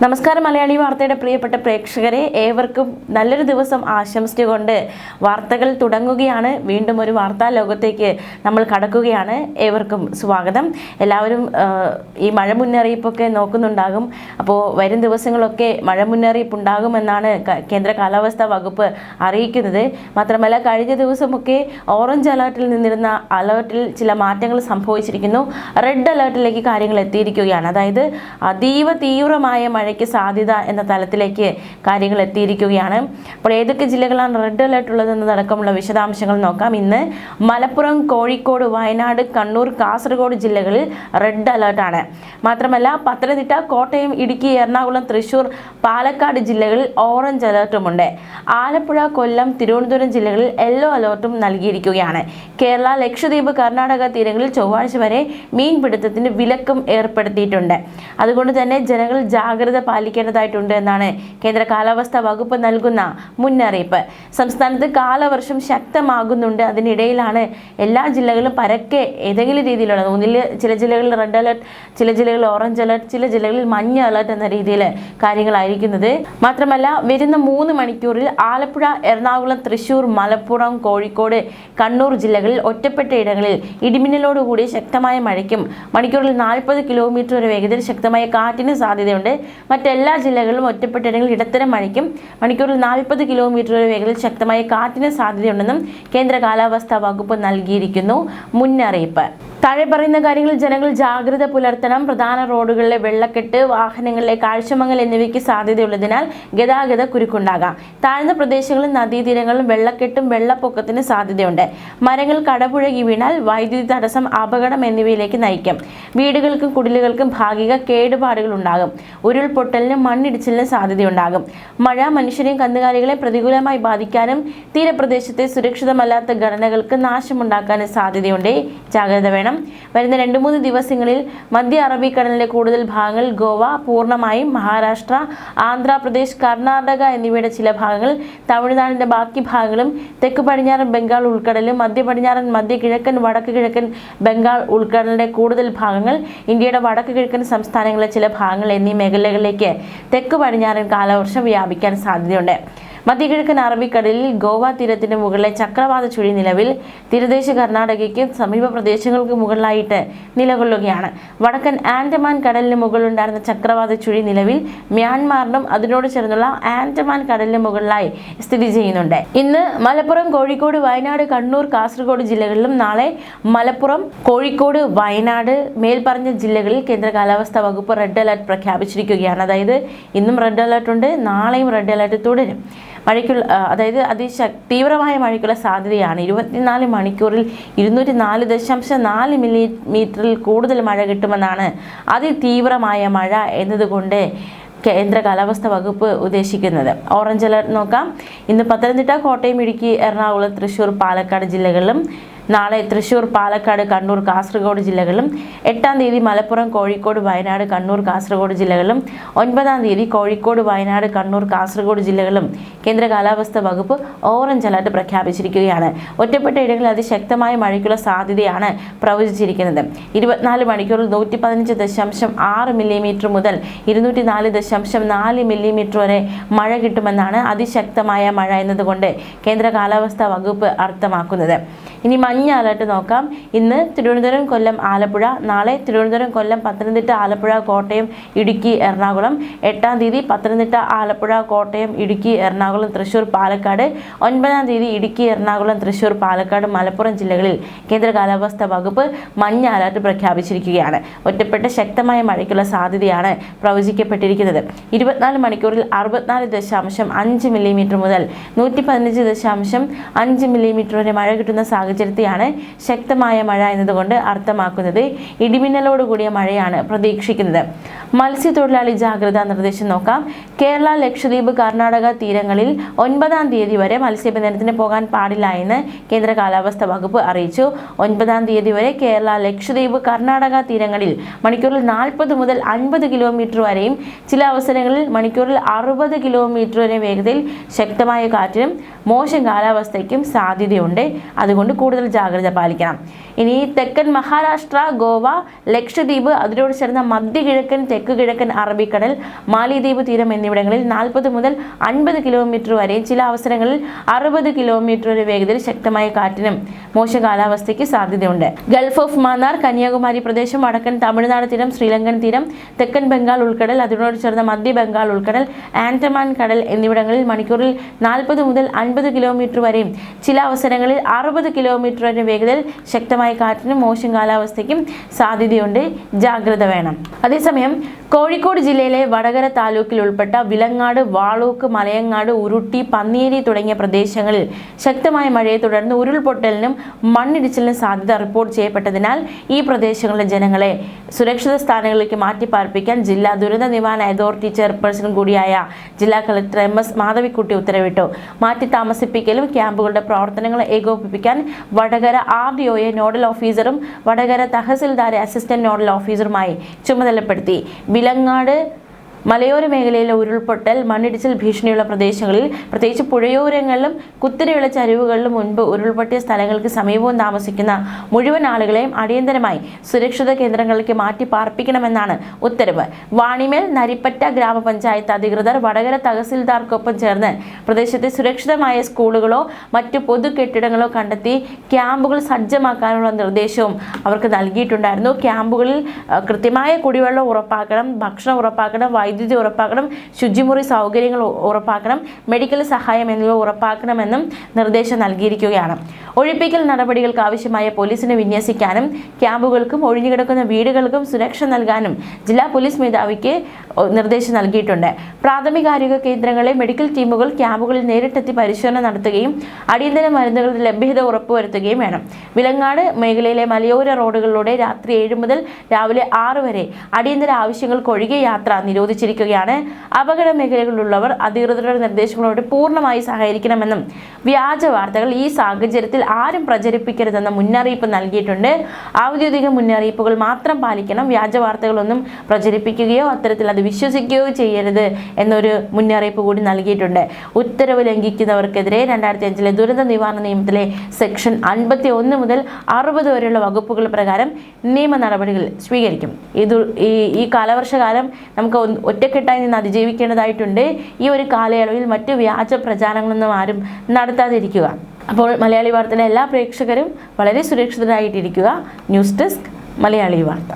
നമസ്കാരം മലയാളി വാർത്തയുടെ പ്രിയപ്പെട്ട പ്രേക്ഷകരെ, ഏവർക്കും നല്ലൊരു ദിവസം ആശംസിച്ചുകൊണ്ട് വാർത്തകൾ തുടങ്ങുകയാണ്. വീണ്ടും ഒരു വാർത്താ ലോകത്തേക്ക് നമ്മൾ കടക്കുകയാണ്. ഏവർക്കും സ്വാഗതം. എല്ലാവരും ഈ മഴ മുന്നറിയിപ്പൊക്കെ നോക്കുന്നുണ്ടാകും. അപ്പോൾ വരും ദിവസങ്ങളൊക്കെ മഴ മുന്നറിയിപ്പ് ഉണ്ടാകുമെന്നാണ് കേന്ദ്ര കാലാവസ്ഥാ വകുപ്പ് അറിയിക്കുന്നത്. മാത്രമല്ല, കഴിഞ്ഞ ദിവസമൊക്കെ ഓറഞ്ച് അലേർട്ടിൽ നിന്നിരുന്ന അലേർട്ടിൽ ചില മാറ്റങ്ങൾ സംഭവിച്ചിരിക്കുന്നു. റെഡ് അലേർട്ടിലേക്ക് കാര്യങ്ങൾ എത്തിയിരിക്കുകയാണ്. അതായത് അതീവ തീവ്രമായ മഴയ്ക്ക് സാധ്യത എന്ന തലത്തിലേക്ക് കാര്യങ്ങൾ എത്തിയിരിക്കുകയാണ്. അപ്പോൾ ഏതൊക്കെ ജില്ലകളാണ് റെഡ് അലേർട്ട് ഉള്ളതെന്നതടക്കമുള്ള വിശദാംശങ്ങൾ നോക്കാം. ഇന്ന് മലപ്പുറം, കോഴിക്കോട്, വയനാട്, കണ്ണൂർ, കാസർഗോഡ് ജില്ലകളിൽ റെഡ് അലേർട്ടാണ്. മാത്രമല്ല, പത്തനംതിട്ട, കോട്ടയം, ഇടുക്കി, എറണാകുളം, തൃശൂർ, പാലക്കാട് ജില്ലകളിൽ ഓറഞ്ച് അലേർട്ടുമുണ്ട്. ആലപ്പുഴ, കൊല്ലം, തിരുവനന്തപുരം ജില്ലകളിൽ യെല്ലോ അലേർട്ടും നൽകിയിരിക്കുകയാണ്. കേരള, ലക്ഷദ്വീപ്, കർണാടക തീരങ്ങളിൽ ചൊവ്വാഴ്ച വരെ മീൻപിടുത്തത്തിന് വിലക്കും ഏർപ്പെടുത്തിയിട്ടുണ്ട്. അതുകൊണ്ട് തന്നെ ജനങ്ങൾ ജാഗ്രത പാലിക്കേണ്ടതായിട്ടുണ്ട് എന്നാണ് കേന്ദ്ര കാലാവസ്ഥാ വകുപ്പ് നൽകുന്ന മുന്നറിയിപ്പ്. സംസ്ഥാനത്ത് കാലവർഷം ശക്തമാകുന്നുണ്ട്. അതിനിടയിലാണ് എല്ലാ ജില്ലകളിലും പരക്കെ ഏതെങ്കിലും രീതിയിലുള്ള, ഒന്നിൽ ചില ജില്ലകളിൽ റെഡ് അലേർട്ട്, ചില ജില്ലകളിൽ ഓറഞ്ച് അലേർട്ട്, ചില ജില്ലകളിൽ മഞ്ഞ അലേർട്ട് എന്ന രീതിയിൽ കാര്യങ്ങളായിരിക്കുന്നത്. മാത്രമല്ല, വരുന്ന 3 മണിക്കൂറിൽ ആലപ്പുഴ, എറണാകുളം, തൃശൂർ, മലപ്പുറം, കോഴിക്കോട്, കണ്ണൂർ ജില്ലകളിൽ ഒറ്റപ്പെട്ട ഇടങ്ങളിൽ ഇടിമിന്നലോടുകൂടി ശക്തമായ മഴയ്ക്കും മണിക്കൂറിൽ 40 കിലോമീറ്റർ വരെ വേഗതയിൽ ശക്തമായ കാറ്റിന് സാധ്യതയുണ്ട്. മറ്റെല്ലാ ജില്ലകളിലും ഒറ്റപ്പെട്ടയിടങ്ങളിൽ ഇടത്തരം മഴയ്ക്കും മണിക്കൂറിൽ 40 കിലോമീറ്റർ വരെ വേഗതയിൽ ശക്തമായ കാറ്റിന് സാധ്യതയുണ്ടെന്നും കേന്ദ്ര കാലാവസ്ഥാ വകുപ്പ് നൽകിയിരിക്കുന്നു മുന്നറിയിപ്പ്. താഴെ പറയുന്ന കാര്യങ്ങളിൽ ജനങ്ങൾ ജാഗ്രത പുലർത്തണം. പ്രധാന റോഡുകളിലെ വെള്ളക്കെട്ട്, വാഹനങ്ങളിലെ കാഴ്ചമങ്ങൽ എന്നിവയ്ക്ക് സാധ്യതയുള്ളതിനാൽ ഗതാഗത കുരുക്കുണ്ടാകാം. താഴ്ന്ന പ്രദേശങ്ങളിൽ നദീതീരങ്ങളിലും വെള്ളക്കെട്ടും വെള്ളപ്പൊക്കത്തിന് സാധ്യതയുണ്ട്. മരങ്ങൾ കടപുഴകി വീണാൽ വൈദ്യുതി തടസ്സം, അപകടം എന്നിവയിലേക്ക് നയിക്കും. വീടുകൾക്കും കുടിലുകൾക്കും ഭാഗിക കേടുപാടുകൾ ഉണ്ടാകും. ഉരുൾപൊട്ടലിനും മണ്ണിടിച്ചിലിനും സാധ്യതയുണ്ടാകും. മഴ മനുഷ്യരെയും കന്നുകാലികളെയും പ്രതികൂലമായി ബാധിക്കാനും തീരപ്രദേശത്തെ സുരക്ഷിതമല്ലാത്ത ഘടനകൾക്ക് നാശമുണ്ടാക്കാനും സാധ്യതയുണ്ട്. ജാഗ്രത വേണം. വരുന്ന 2-3 ദിവസങ്ങളിൽ മധ്യ അറബിക്കടലിലെ കൂടുതൽ ഭാഗങ്ങൾ, ഗോവ പൂർണ്ണമായും, മഹാരാഷ്ട്ര, ആന്ധ്രാപ്രദേശ്, കർണാടക എന്നിവയുടെ ചില ഭാഗങ്ങൾ, തമിഴ്നാടിന്റെ ബാക്കി ഭാഗങ്ങളും, തെക്ക് പടിഞ്ഞാറൻ ബംഗാൾ ഉൾക്കടലും, മധ്യ പടിഞ്ഞാറൻ, മധ്യ കിഴക്കൻ, വടക്ക് കിഴക്കൻ ബംഗാൾ ഉൾക്കടലിന്റെ കൂടുതൽ ഭാഗങ്ങൾ, ഇന്ത്യയുടെ വടക്ക് കിഴക്കൻ സംസ്ഥാനങ്ങളിലെ ചില ഭാഗങ്ങൾ എന്നീ മേഖലകളിലേക്ക് തെക്ക് പടിഞ്ഞാറൻ കാലവർഷം വ്യാപിക്കാൻ സാധ്യതയുണ്ട്. മധ്യകിഴക്കൻ അറബിക്കടലിൽ ഗോവ തീരത്തിന് മുകളിലെ ചക്രവാത ചുഴി നിലവിൽ തീരദേശ കർണാടകയ്ക്കും സമീപ പ്രദേശങ്ങൾക്ക് മുകളിലായിട്ട് നിലകൊള്ളുകയാണ്. വടക്കൻ ആൻഡമാൻ കടലിന് മുകളിലുണ്ടായിരുന്ന ചക്രവാത ചുഴി നിലവിൽ മ്യാൻമാറിനും അതിനോട് ചേർന്നുള്ള ആൻഡമാൻ കടലിന് മുകളിലായി സ്ഥിതി ചെയ്യുന്നുണ്ട്. ഇന്ന് മലപ്പുറം, കോഴിക്കോട്, വയനാട്, കണ്ണൂർ, കാസർഗോഡ് ജില്ലകളിലും നാളെ മലപ്പുറം, കോഴിക്കോട്, വയനാട് മേൽപ്പറഞ്ഞ ജില്ലകളിൽ കേന്ദ്ര കാലാവസ്ഥാ വകുപ്പ് റെഡ് അലർട്ട് പ്രഖ്യാപിച്ചിരിക്കുകയാണ്. അതായത് ഇന്നും റെഡ് അലർട്ട് ഉണ്ട്, നാളെയും റെഡ് അലർട്ട് തുടരും. മഴയ്ക്കുള്ള, അതായത് തീവ്രമായ മഴയ്ക്കുള്ള സാധ്യതയാണ്. 24 മണിക്കൂറിൽ 204.4 മില്ലിമീറ്ററിൽ കൂടുതൽ മഴ കിട്ടുമെന്നാണ് അതിതീവ്രമായ മഴ എന്നതുകൊണ്ട് കേന്ദ്ര കാലാവസ്ഥാ വകുപ്പ് ഉദ്ദേശിക്കുന്നത്. ഓറഞ്ച് അലർട്ട് നോക്കാം. ഇന്ന് പത്തനംതിട്ട, കോട്ടയം, ഇടുക്കി, എറണാകുളം, തൃശൂർ, പാലക്കാട് ജില്ലകളിലും നാളെ തൃശൂർ, പാലക്കാട്, കണ്ണൂർ, കാസർഗോഡ് ജില്ലകളിലും 8-ാം തീയതി മലപ്പുറം, കോഴിക്കോട്, വയനാട്, കണ്ണൂർ, കാസർഗോഡ് ജില്ലകളിലും 9-ാം തീയതി കോഴിക്കോട്, വയനാട്, കണ്ണൂർ, കാസർഗോഡ് ജില്ലകളിലും കേന്ദ്ര കാലാവസ്ഥാ വകുപ്പ് ഓറഞ്ച് അലർട്ട് പ്രഖ്യാപിച്ചിരിക്കുകയാണ്. ഒറ്റപ്പെട്ട ഇടങ്ങളിൽ അതിശക്തമായ മഴയ്ക്കുള്ള സാധ്യതയാണ് പ്രവചിച്ചിരിക്കുന്നത്. 24 മണിക്കൂറിൽ 115.6 മില്ലിമീറ്റർ മുതൽ 204.4 മില്ലിമീറ്റർ വരെ മഴ കിട്ടുമെന്നാണ് അതിശക്തമായ മഴ എന്നതുകൊണ്ട് കേന്ദ്ര കാലാവസ്ഥാ വകുപ്പ് അർത്ഥമാക്കുന്നത്. ഇനി മഞ്ഞ അലർട്ട് നോക്കാം. ഇന്ന് തിരുവനന്തപുരം, കൊല്ലം, ആലപ്പുഴ. നാളെ തിരുവനന്തപുരം, കൊല്ലം, പത്തനംതിട്ട, ആലപ്പുഴ, കോട്ടയം, ഇടുക്കി, എറണാകുളം. 8-ാം തീയതി പത്തനംതിട്ട, ആലപ്പുഴ, കോട്ടയം, ഇടുക്കി, എറണാകുളം, തൃശൂർ, പാലക്കാട്. 9-ാം തീയതി ഇടുക്കി, എറണാകുളം, തൃശൂർ, പാലക്കാട്, മലപ്പുറം ജില്ലകളിൽ കേന്ദ്ര കാലാവസ്ഥാ വകുപ്പ് മഞ്ഞ അലർട്ട് പ്രഖ്യാപിച്ചിരിക്കുകയാണ്. ഒറ്റപ്പെട്ട ശക്തമായ മഴയ്ക്കുള്ള സാധ്യതയാണ് പ്രവചിക്കപ്പെട്ടിരിക്കുന്നത്. 24 മണിക്കൂറിൽ 64.5 മില്ലിമീറ്റർ മുതൽ 115.5 മില്ലിമീറ്റർ വരെ മഴ കിട്ടുന്ന സാഹചര്യത്തെയാണ് ശക്തമായ മഴ എന്നതുകൊണ്ട് അർത്ഥമാക്കുന്നത്. ഇടിമിന്നലോട് കൂടിയ മഴയാണ് പ്രതീക്ഷിക്കുന്നത്. മത്സ്യത്തൊഴിലാളി ജാഗ്രതാ നിർദ്ദേശം നോക്കാം. കേരള, ലക്ഷദ്വീപ്, കർണാടക തീരങ്ങളിൽ 9-ാം തീയതി വരെ മത്സ്യബന്ധനത്തിന് പോകാൻ പാടില്ല എന്ന് കേന്ദ്ര കാലാവസ്ഥാ വകുപ്പ് അറിയിച്ചു. 9-ാം തീയതി വരെ കേരള, ലക്ഷദ്വീപ്, കർണാടക തീരങ്ങളിൽ മണിക്കൂറിൽ 40 മുതൽ 50 കിലോമീറ്റർ വരെയും ചില അവസരങ്ങളിൽ മണിക്കൂറിൽ 60 കിലോമീറ്റർ വരെ വേഗതയിൽ ശക്തമായ കാറ്റിനും മോശം കാലാവസ്ഥയ്ക്കും സാധ്യതയുണ്ട്. അതുകൊണ്ട് കൂടുതൽ ജാഗ്രത പാലിക്കണം. ഇനി തെക്കൻ മഹാരാഷ്ട്ര, ഗോവ, ലക്ഷദ്വീപ്, അതിനോട് ചേർന്ന മധ്യകിഴക്കൻ, തെക്ക് കിഴക്കൻ അറബിക്കടൽ, മാലിദ്വീപ് തീരം എന്നിവിടങ്ങളിൽ 40 മുതൽ 50 കിലോമീറ്റർ വരെയും ചില അവസരങ്ങളിൽ 60 കിലോമീറ്റർ വരെ വേഗതയിൽ ശക്തമായ കാറ്റിനും മോശം കാലാവസ്ഥയ്ക്ക് സാധ്യതയുണ്ട്. ഗൾഫ് ഓഫ് മാന്നാർ, കന്യാകുമാരി പ്രദേശം, വടക്കൻ തമിഴ്നാട് തീരം, ശ്രീലങ്കൻ തീരം, തെക്കൻ ബംഗാൾ ഉൾക്കടൽ, അതിനോട് ചേർന്ന മധ്യ ബംഗാൾ ഉൾക്കടൽ, ആൻഡമാൻ കടൽ എന്നിവിടങ്ങളിൽ മണിക്കൂറിൽ 40 മുതൽ 50 കിലോമീറ്റർ വരെയും ചില അവസരങ്ങളിൽ 60 കിലോമീറ്റർ വരെ വേഗതയിൽ ശക്തമായ കാറ്റിനും മോശം കാലാവസ്ഥയ്ക്കും സാധ്യതയുണ്ട്. ജാഗ്രത വേണം. അതേസമയം കോഴിക്കോട് ജില്ലയിലെ വടകര താലൂക്കിൽ ഉൾപ്പെട്ട വിലങ്ങാട്, വാളൂക്ക്, മലയങ്ങാട്, ഉരുട്ടി, പന്നിയേരി തുടങ്ങിയ പ്രദേശങ്ങളിൽ ശക്തമായ മഴയെ തുടർന്ന് ഉരുൾപൊട്ടലിനും മണ്ണിടിച്ചിലിനും സാധ്യത റിപ്പോർട്ട് ചെയ്യപ്പെട്ടതിനാൽ ഈ പ്രദേശങ്ങളിലെ ജനങ്ങളെ സുരക്ഷിത സ്ഥാനങ്ങളിലേക്ക് മാറ്റിപ്പാർപ്പിക്കാൻ ജില്ലാ ദുരന്ത നിവാരണ അതോറിറ്റി ചെയർപേഴ്സൺ കൂടിയായ ജില്ലാ കളക്ടർ MS മാധവിക്കുട്ടി ഉത്തരവിട്ടു. മാറ്റി താമസിപ്പിക്കലും ക്യാമ്പുകളുടെ പ്രവർത്തനങ്ങൾ ഏകോപിപ്പിക്കാൻ വടകര RDOയെ നോഡൽ ഓഫീസറും വടകര തഹസിൽദാരെ അസിസ്റ്റന്റ് നോഡൽ ഓഫീസറുമായി ചുമതലപ്പെടുത്തി. വിലങ്ങാട് മലയോര മേഖലയിലെ ഉരുൾപൊട്ടൽ, മണ്ണിടിച്ചിൽ ഭീഷണിയുള്ള പ്രദേശങ്ങളിൽ, പ്രത്യേകിച്ച് പുഴയോരങ്ങളിലും കുത്തനെയുള്ള ചരിവുകളിലും മുൻപ് ഉരുൾപൊട്ടിയ സ്ഥലങ്ങൾക്ക് സമീപവും താമസിക്കുന്ന മുഴുവൻ ആളുകളെയും അടിയന്തരമായി സുരക്ഷിത കേന്ദ്രങ്ങളിലേക്ക് മാറ്റി പാർപ്പിക്കണമെന്നാണ് ഉത്തരവ്. വാണിമേൽ, നരിപ്പറ്റ ഗ്രാമപഞ്ചായത്ത് അധികൃതർ വടകര തഹസിൽദാർക്കൊപ്പം ചേർന്ന് പ്രദേശത്തെ സുരക്ഷിതമായ സ്കൂളുകളോ മറ്റു പൊതു കെട്ടിടങ്ങളോ കണ്ടെത്തി ക്യാമ്പുകൾ സജ്ജമാക്കാനുള്ള നിർദ്ദേശവും അവർക്ക് നൽകിയിട്ടുണ്ടായിരുന്നു. ക്യാമ്പുകളിൽ കൃത്യമായ കുടിവെള്ളം ഉറപ്പാക്കണം, ഭക്ഷണം ഉറപ്പാക്കണം, വൈദ്യുതി ഉറപ്പാക്കണം, ശുചിമുറി സൗകര്യങ്ങൾ ഉറപ്പാക്കണം, മെഡിക്കൽ സഹായം എന്നിവ ഉറപ്പാക്കണമെന്നും നിർദ്ദേശം നൽകിയിരിക്കുകയാണ്. ഒഴിപ്പിക്കൽ നടപടികൾക്ക് ആവശ്യമായ പോലീസിനെ വിന്യസിക്കാനും ക്യാമ്പുകൾക്കും ഒഴിഞ്ഞുകിടക്കുന്ന വീടുകൾക്കും സുരക്ഷ നൽകാനും ജില്ലാ പോലീസ് മേധാവിക്ക് നിർദ്ദേശം നൽകിയിട്ടുണ്ട്. പ്രാഥമികാരോഗ്യ കേന്ദ്രങ്ങളിലെ മെഡിക്കൽ ടീമുകൾ ക്യാമ്പുകളിൽ നേരിട്ടെത്തി പരിശോധന നടത്തുകയും അടിയന്തര മരുന്നുകളുടെ ലഭ്യത ഉറപ്പുവരുത്തുകയും വേണം. വിലങ്ങാട് മേഖലയിലെ മലയോര റോഡുകളിലൂടെ രാത്രി 7 മുതൽ രാവിലെ 6 വരെ അടിയന്തര ആവശ്യങ്ങൾക്കൊഴികെ യാത്ര നിരോധിച്ചിരിക്കുകയാണ്. അപകട മേഖലകളിലുള്ളവർ അധികൃതരുടെ നിർദ്ദേശങ്ങളോട് പൂർണ്ണമായി സഹകരിക്കണമെന്നും വ്യാജ വാർത്തകൾ ഈ സാഹചര്യത്തിൽ ആരും പ്രചരിപ്പിക്കരുതെന്ന മുന്നറിയിപ്പ് നൽകിയിട്ടുണ്ട്. ഔദ്യോഗിക മുന്നറിയിപ്പുകൾ മാത്രം പാലിക്കണം, വ്യാജ വാർത്തകളൊന്നും പ്രചരിപ്പിക്കുകയോ അത്തരത്തിൽ അത് വിശ്വസിക്കുകയോ ചെയ്യരുത് എന്നൊരു മുന്നറിയിപ്പ് കൂടി നൽകിയിട്ടുണ്ട്. ഉത്തരവ് ലംഘിക്കുന്നവർക്കെതിരെ 2005 ദുരന്ത നിവാരണ നിയമത്തിലെ സെക്ഷൻ 51 മുതൽ 60 വരെയുള്ള വകുപ്പുകൾ പ്രകാരം നിയമ നടപടികൾ സ്വീകരിക്കും. ഈ കാലവർഷകാലം നമുക്ക് ഒറ്റക്കെട്ടായി നിന്ന് അതിജീവിക്കേണ്ടതായിട്ടുണ്ട്. ഈ ഒരു കാലയളവിൽ മറ്റു വ്യാജ പ്രചാരണങ്ങളൊന്നും ആരും നടത്താതിരിക്കുക. അപ്പോൾ മലയാളി വാർത്തയിലെ എല്ലാ പ്രേക്ഷകരും വളരെ സുരക്ഷിതരായിട്ടിരിക്കുക. ന്യൂസ് ഡെസ്ക് മലയാളി വാർത്ത.